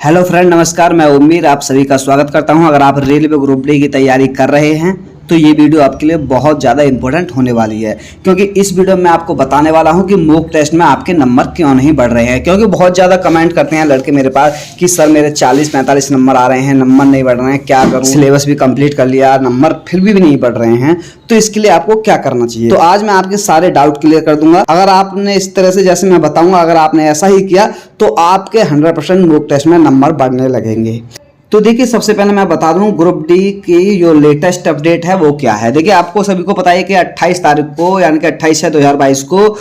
Hello friend, नमस्कार। मैं उम्मीद आप सभी का स्वागत करता हूं। अगर आप रेलवे ग्रुप डी की तैयारी कर रहे हैं तो ये वीडियो आपके लिए बहुत ज़्यादा इंपॉर्टेंट होने वाली है, क्योंकि इस वीडियो में आपको बताने वाला हूं कि मॉक टेस्ट में आपके नंबर क्यों नहीं बढ़ रहे हैं। क्योंकि बहुत ज़्यादा कमेंट करते हैं लड़के मेरे पास कि सर मेरे 40-45 नंबर आ रहे हैं, नंबर नहीं बढ़ रहे हैं, क्या करूं, सिलेबस भी कंप्लीट कर लिया, नंबर फिर भी नहीं बढ़ रहे हैं। तो इसके लिए आपको क्या करना चाहिए, तो आज मैं आपके सारे डाउट क्लियर कर दूंगा। अगर आपने इस तरह से जैसे मैं बताऊंगा, अगर आपने ऐसा ही किया तो आपके 100% मॉक टेस्ट में नंबर बढ़ने लगेंगे। तो देखिए, सबसे पहले मैं बता दूं ग्रुप डी की जो लेटेस्ट अपडेट है वो क्या है। देखिए, आपको सभी को पता है कि 28 तारीख को यानी कि 28/6/2022 को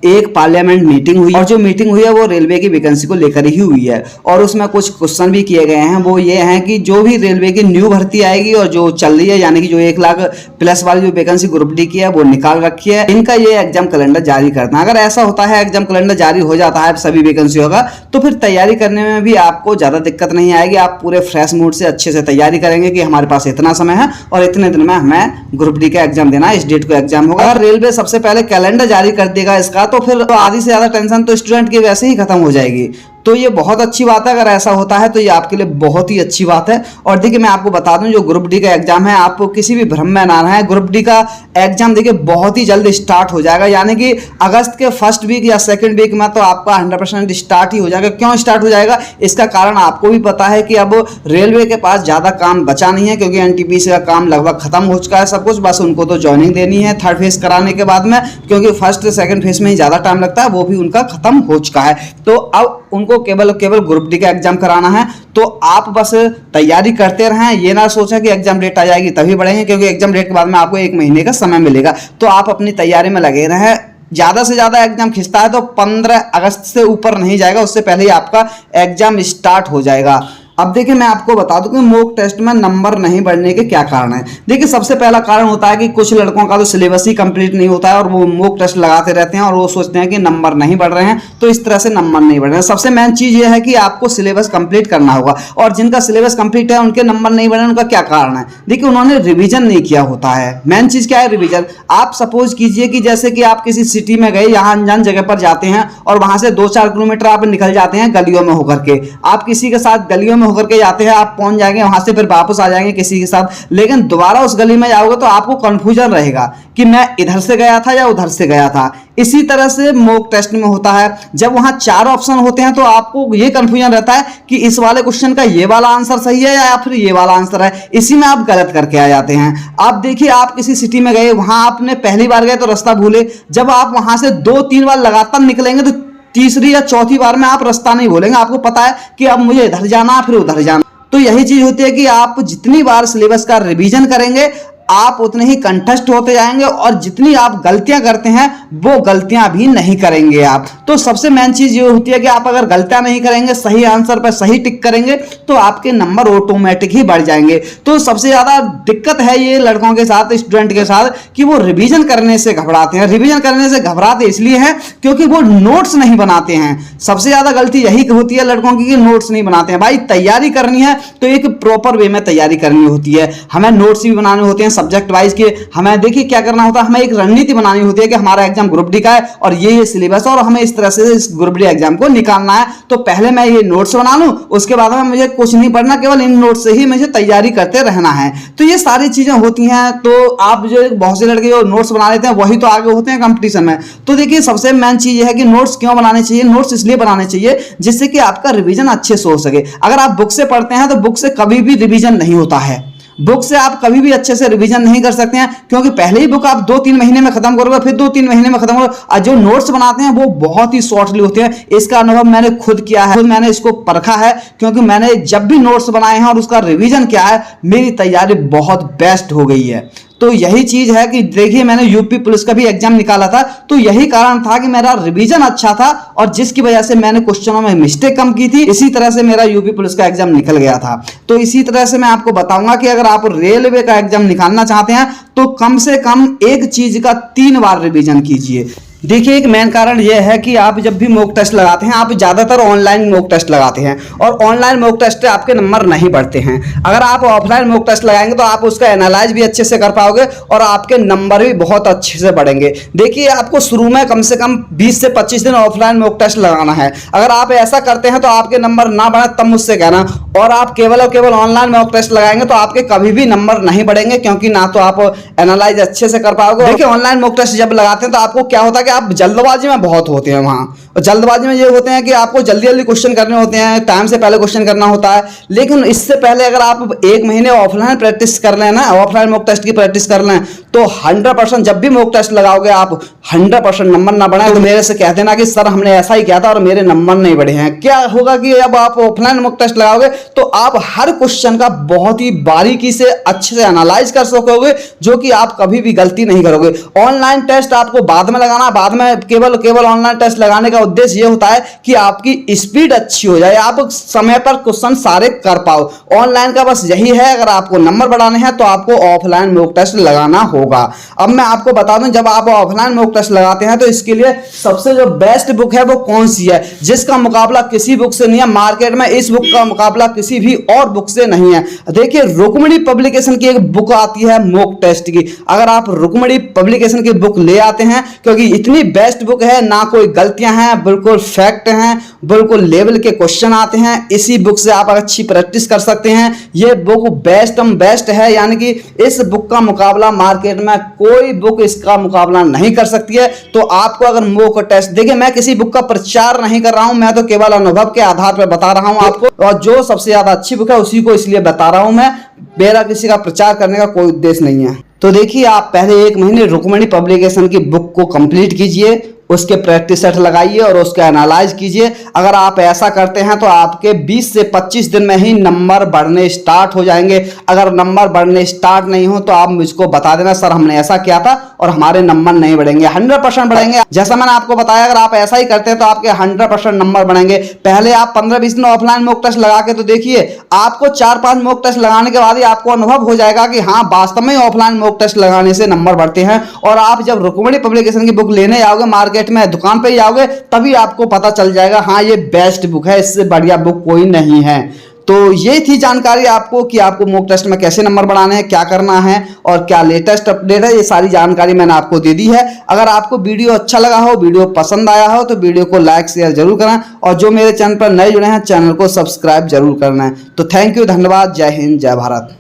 एक पार्लियामेंट मीटिंग हुई, और जो मीटिंग हुई है वो रेलवे की वैकेंसी को लेकर ही हुई है। और उसमें कुछ क्वेश्चन भी किए गए हैं। वो ये हैं कि जो भी रेलवे की न्यू भर्ती आएगी और जो चल रही है, यानी कि जो 1 लाख प्लस वाली जो वैकेंसी ग्रुप डी की है वो निकाल रखी है, इनका ये एग्जाम कैलेंडर जारी करना। अगर ऐसा होता है, एग्जाम कैलेंडर जारी हो जाता है सभी वैकेंसी होगा, तो फिर तैयारी करने में भी आपको ज़्यादा दिक्कत नहीं आएगी। आप पूरे फ्रेश मूड से अच्छे से तैयारी करेंगे कि हमारे पास इतना समय है और इतने दिन में हमें ग्रुप डी का एग्जाम देना है, इस डेट को एग्जाम होगा। अगर रेलवे सबसे पहले कैलेंडर जारी कर देगा इसका, तो फिर आधी से ज्यादा टेंशन तो स्टूडेंट की वैसे ही खत्म हो जाएगी। तो ये बहुत अच्छी बात है। अगर ऐसा होता है तो ये आपके लिए बहुत ही अच्छी बात है। और देखिए, मैं आपको बता दूं, जो ग्रुप डी का एग्जाम है, आपको किसी भी भ्रम में ना रहें। ग्रुप डी का एग्जाम देखिए बहुत ही जल्द स्टार्ट हो जाएगा, यानी कि अगस्त के फर्स्ट वीक या सेकंड वीक में तो आपका 100% स्टार्ट ही हो जाएगा। क्यों स्टार्ट हो जाएगा, इसका कारण आपको भी पता है कि अब रेलवे के पास ज़्यादा काम बचा नहीं है, क्योंकि एनटीपीसी का काम लगभग खत्म हो चुका है सब कुछ। बस उनको तो ज्वाइनिंग देनी है थर्ड फेज कराने के बाद में, क्योंकि फर्स्ट सेकंड फेज में ही ज़्यादा टाइम लगता है, वो भी उनका खत्म हो चुका है। तो अब उनको केवल ग्रुप डी का एग्जाम कराना है। तो आप बस तैयारी करते रहें, ये ना सोचें कि एग्जाम डेट आ जाएगी तभी बढ़ेंगे, क्योंकि एग्जाम डेट के बाद में आपको 1 महीने का समय मिलेगा। तो आप अपनी तैयारी में लगे रहें। ज़्यादा से ज़्यादा एग्जाम खिंचता है तो 15 अगस्त से ऊपर नहीं जाएगा, उससे पहले ही आपका एग्जाम स्टार्ट हो जाएगा। अब देखिए, मैं आपको बता दूं कि मॉक टेस्ट में नंबर नहीं बढ़ने के क्या कारण है। देखिए, सबसे पहला कारण होता है कि कुछ लड़कों का तो सिलेबस ही कंप्लीट नहीं होता है और वो मॉक टेस्ट लगाते रहते हैं और वो सोचते हैं कि नंबर नहीं बढ़ रहे हैं, तो इस तरह से नंबर नहीं बढ़ रहे हैं। सबसे मेन चीज़ ये है कि आपको सिलेबस कंप्लीट करना होगा, और जिनका सिलेबस कंप्लीट है उनके नंबर नहीं बढ़ रहे हैं। उनका क्या कारण है? देखिए, उन्होंने रिविजन नहीं किया होता है। मेन चीज़ क्या है? रिविजन। आप सपोज कीजिए कि जैसे कि आप किसी सिटी में गए, यहाँ अनजान जगह पर जाते हैं और वहां से 2-4 किलोमीटर आप निकल जाते हैं गलियों में होकर के। आप किसी के साथ गलियों में होकर के जाते हैं, पहुंच जाएंगे वहां से, फिर वापस आ जाएंगे किसी के साथ, लेकिन दोबारा उस गली में जाओगे तो आपको कंफ्यूजन रहेगा कि मैं इधर से गया था या उधर से गया था। इसी तरह से मॉक टेस्ट में होता है। जब वहां 4 ऑप्शन होते हैं तो आपको ये कंफ्यूजन रहता है कि इस वाले क्वेश्चन का ये वाला आंसर सही है या फिर ये वाला आंसर है। इसी में आप गलत करके आ जाते हैं। आप देखिए, आप किसी सिटी में गए, वहां आपने पहली बार गए तो रास्ता भूले, जब आप वहां से 2-3 बार लगातार निकलेंगे तो तीसरी या चौथी बार में आप रास्ता नहीं भूलेंगे। आपको पता है कि अब मुझे इधर जाना फिर उधर जाना। तो यही चीज होती है कि आप जितनी बार सिलेबस का रिवीजन करेंगे आप उतने ही कंठस्थ होते जाएंगे, और जितनी आप गलतियां करते हैं वो गलतियां भी नहीं करेंगे आप। तो सबसे मेन चीज ये होती है कि आप अगर गलतियां नहीं करेंगे, सही आंसर पर सही टिक करेंगे, तो आपके नंबर ऑटोमेटिक ही बढ़ जाएंगे। तो सबसे ज्यादा दिक्कत है ये लड़कों के साथ, स्टूडेंट के साथ, कि वो रिवीजन करने से घबराते हैं। रिवीजन करने से घबराते इसलिए हैं क्योंकि वो नोट्स नहीं बनाते हैं। सबसे ज्यादा गलती यही होती है लड़कों की कि नोट्स नहीं बनाते हैं। भाई, तैयारी करनी है तो एक प्रॉपर वे में तैयारी करनी होती है। हमें नोट्स भी बनाने होते हैं सब्जेक्ट वाइज के। हमें देखिए क्या करना होता है, हमें एक रणनीति बनानी होती है कि हमारा एग्जाम ग्रुप डी का है और ये सिलेबस, और हमें इस तरह से इस ग्रुप डी एग्जाम को निकालना है। तो पहले मैं ये नोट्स बना लूं, उसके बाद में मुझे कुछ नहीं पढ़ना, केवल इन नोट्स से ही मुझे तैयारी करते रहना है। तो ये सारी चीजें होती हैं। तो आप जो बहुत से लड़के जो नोट्स बना लेते हैं वही तो आगे होते हैं कंपटीशन में। तो देखिए, सबसे मेन चीज ये है कि नोट्स क्यों बनाने चाहिए। नोट्स इसलिए बनाने चाहिए जिससे कि आपका रिवीजन अच्छे से हो सके। अगर आप बुक से पढ़ते हैं तो बुक से कभी भी रिवीजन नहीं होता है। बुक से आप कभी भी अच्छे से रिवीजन नहीं कर सकते हैं, क्योंकि पहले ही बुक आप 2-3 महीने में खत्म करोगे, फिर 2-3 महीने में खत्म करोगे। और जो नोट्स बनाते हैं वो बहुत ही शॉर्टली होते हैं। इसका अनुभव मैंने खुद किया है, खुद मैंने इसको परखा है, क्योंकि मैंने जब भी नोट्स बनाए हैं और उसका रिवीजन किया है, मेरी तैयारी बहुत बेस्ट हो गई है। तो यही चीज है कि देखिए, मैंने यूपी पुलिस का भी एग्जाम निकाला था, तो यही कारण था कि मेरा रिवीजन अच्छा था, और जिसकी वजह से मैंने क्वेश्चनों में मिस्टेक कम की थी। इसी तरह से मेरा यूपी पुलिस का एग्जाम निकल गया था। तो इसी तरह से मैं आपको बताऊंगा कि अगर आप रेलवे का एग्जाम निकालना चाहते हैं तो कम से कम एक चीज का 3 बार रिवीजन कीजिए। देखिए, एक मेन कारण यह है कि आप जब भी मॉक टेस्ट लगाते हैं, आप ज़्यादातर ऑनलाइन मॉक टेस्ट लगाते हैं और ऑनलाइन मॉक टेस्ट से आपके नंबर नहीं बढ़ते हैं। अगर आप ऑफलाइन मॉक टेस्ट लगाएंगे तो आप उसका एनालाइज भी अच्छे से कर पाओगे और आपके नंबर भी बहुत अच्छे से बढ़ेंगे। देखिए, आपको शुरू में कम से कम 20 से 25 दिन ऑफलाइन मॉक टेस्ट लगाना है। अगर आप ऐसा करते हैं तो आपके नंबर ना बढ़े तब मुझसे कहना, और आप केवल और केवल ऑनलाइन मॉक टेस्ट लगाएंगे तो आपके कभी भी नंबर नहीं बढ़ेंगे, क्योंकि ना तो आप एनालाइज अच्छे से कर पाओगे। देखिए, ऑनलाइन मॉक टेस्ट जब लगाते हैं तो आपको क्या होता है कि आप जल्दबाजी में बहुत होते हैं वहां, और जल्दबाजी में ये होते हैं कि आपको जल्दी जल्दी क्वेश्चन करने होते हैं, टाइम से पहले क्वेश्चन करना होता है। लेकिन इससे पहले अगर आप 1 महीने ऑफलाइन प्रैक्टिस कर लें ना, ऑफलाइन मॉक टेस्ट की प्रैक्टिस कर लें, तो 100% जब भी मॉक टेस्ट लगाओगे आप 100% नंबर ना बढ़े तो मेरे से कह देना कि सर हमने ऐसा ही किया था और मेरे नंबर नहीं बढ़े हैं। क्या होगा कि अब आप ऑफलाइन मॉक टेस्ट लगाओगे तो आप हर क्वेश्चन का बहुत ही बारीकी से अच्छे से एनालाइज कर सकोगे, जो कि आप कभी भी गलती नहीं करोगे। ऑनलाइन टेस्ट आपको बाद में लगाना, बाद में केवल ऑनलाइन टेस्ट लगाने का उद्देश्य ये होता है कि आपकी स्पीड अच्छी हो जाए, आप समय पर क्वेश्चन सारे कर पाओ। ऑनलाइन का बस यही है, अगर आपको नंबर बढ़ाने हैं तो आपको ऑफलाइन मॉक टेस्ट लगाना होगा। अब मैं आपको बता दूं, जब आप ऑफलाइन मॉक टेस्ट लगाते हैं तो इसके लिए सबसे जो बेस्ट बुक है वो कौन सी है, जिसका मुकाबला किसी बुक से नहीं है मार्केट में, इस बुक का मुकाबला किसी भी और बुक से नहीं है। देखिए, रुक्मिणी पब्लिकेशन की एक बुक आती है मॉक टेस्ट की, अगर आप रुक्मिणी पब्लिकेशन की बुक ले आते हैं, क्योंकि इतनी बेस्ट बुक है, ना कोई गलतियां हैं, बिल्कुल फैक्ट हैं, बिल्कुल लेवल के क्वेश्चन आते हैं। इसी बुक से आप अच्छी प्रैक्टिस कर सकते हैं। ये बुक बेस्ट है, यानी कि इस बुक का मुकाबला मार्केट में कोई बुक इसका मुकाबला नहीं कर सकती है। तो आपको अगर मॉक टेस्ट, देखिए मैं किसी बुक का प्रचार नहीं कर रहा हूं, मैं तो केवल अनुभव के आधार पर बता रहा हूं आपको, और जो सबसे ज्यादा अच्छी बुक है उसी को इसलिए बता रहा हूं मैं, मेरा किसी का प्रचार करने का कोई उद्देश्य नहीं है। तो देखिए, आप पहले 1 महीने रुक्मिणी पब्लिकेशन की बुक को कंप्लीट कीजिए, उसके प्रैक्टिस सेट लगाइए और उसका एनालाइज कीजिए। अगर आप ऐसा करते हैं तो आपके 20 से 25 दिन में ही नंबर बढ़ने स्टार्ट हो जाएंगे। अगर नंबर बढ़ने स्टार्ट नहीं हो तो आप मुझको बता देना, सर हमने ऐसा किया था और हमारे नंबर नहीं बढ़ेंगे। 100% बढ़ेंगे, जैसा मैंने आपको बताया। अगर आप ऐसा ही करते हैं तो आपके 100% नंबर बढ़ेंगे। पहले आप 15-20 दिन ऑफलाइन मॉक टेस्ट लगा के तो देखिए, आपको 4-5 मॉक टेस्ट लगाने के बाद ही आपको अनुभव हो जाएगा कि हाँ वास्तव में ऑफलाइन मॉक टेस्ट लगाने से नंबर बढ़ते हैं। और आप जब रुक्मिणी पब्लिकेशन की बुक लेने आओगे मार्केट में, दुकान पे ही आओगे, तभी आपको पता चल जाएगा हाँ ये बेस्ट बुक है, इससे बढ़िया बुक कोई नहीं है। तो ये थी जानकारी आपको कि आपको मॉक टेस्ट में कैसे नंबर बढ़ाने हैं, क्या करना है और क्या लेटेस्ट अपडेट है, ये सारी जानकारी मैंने आपको दे दी है। अगर आपको वीडियो अच्छा लगा हो, वीडियो पसंद आया हो, तो वीडियो को लाइक शेयर जरूर करें, और जो मेरे चैनल पर नए जुड़े हैं चैनल को सब्सक्राइब जरूर करना है। तो थैंक यू, धन्यवाद, जय हिंद, जय भारत।